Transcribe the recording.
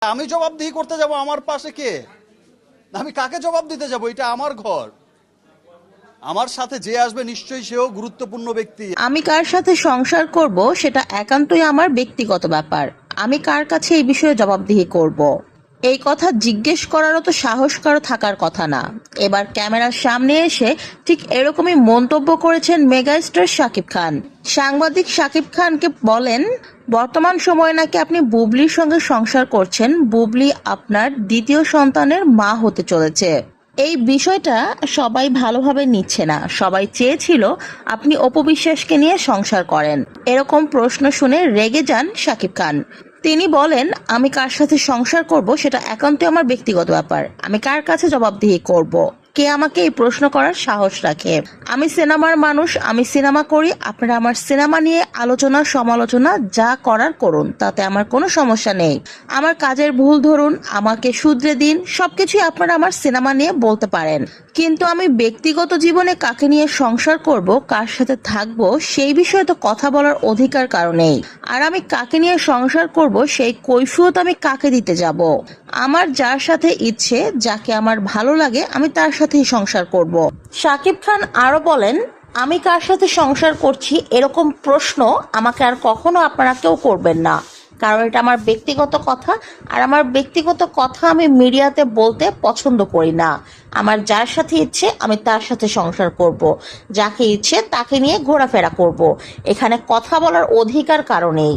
আমি জবাবদিহি করতে যাব, আমার পাশে কে? আমি কাকে জবাব দিতে যাব? এটা আমার ঘর। আমার সাথে যে আসবে নিশ্চয়ই সেও গুরুত্বপূর্ণ ব্যক্তি। আমি কার সাথে সংসার করব সেটা একান্তই আমার ব্যক্তিগত ব্যাপার। আমি কার কাছে এই বিষয়ে জবাবদিহি করব, এই কথা জিজ্ঞেস করারও তো সাহস কারো থাকার কথা না। এবার ক্যামেরার সামনে এসে ঠিক এরকমই মন্তব্য করেছেন মেগাস্টার শাকিব খান। সাংবাদিক শাকিব খানকে বলেন, বর্তমান সময়ে নাকি আপনি বুবলির সঙ্গে সংসার করছেন, বুবলি আপনার দ্বিতীয় সন্তানের মা হতে চলেছে। এই বিষয়টা সবাই ভালোভাবে নিচ্ছে না। সবাই চেয়েছিল আপনি অপু বিশ্বাসকে নিয়ে সংসার করেন। এরকম প্রশ্ন শুনে রেগে যান শাকিব খান। তিনি বলেন, আমি কার সাথে সংসার করব সেটা একান্তই আমার ব্যক্তিগত ব্যাপার। আমি কার কাছে জবাবদিহি করব? কে আমাকে এই প্রশ্ন করার সাহস রাখে? আমি সিনেমার মানুষ, আমি সিনেমা করি। আপনারা আমার সিনেমা নিয়ে আলোচনা সমালোচনা যা করার করুন, তাতে আমার কোনো সমস্যা নেই। আমার কাজের ভুল ধরুন, আমাকে শুধরে দিন, সবকিছুই আপনারা আমার সিনেমা নিয়ে বলতে পারেন। কিন্তু আমি ব্যক্তিগত জীবনে কাকে নিয়ে সংসার করব, কার সাথে থাকবো, সেই বিষয়ে তো কথা বলার অধিকার কারো নেই। আর আমি কাকে নিয়ে সংসার করব সেই কৈফিয়ত আমি কাকে দিতে যাব? আমার যার সাথে ইচ্ছে, যাকে আমার ভালো লাগে, আমি তার সাথেই সংসার করব। শাকিব খান আরো বলেন, আমি কার সাথে সংসার করছি এরকম প্রশ্ন আমাকে আর কখনো আপনারা কেউ করবেন না, কারণ এটা আমার ব্যক্তিগত কথা। আর আমার ব্যক্তিগত কথা আমি মিডিয়াতে বলতে পছন্দ করি না। আমার যার সাথে ইচ্ছে আমি তার সাথে সংসার করব, যাকে ইচ্ছে তাকে নিয়ে ঘোরাফেরা করব। এখানে কথা বলার অধিকার কারো নেই।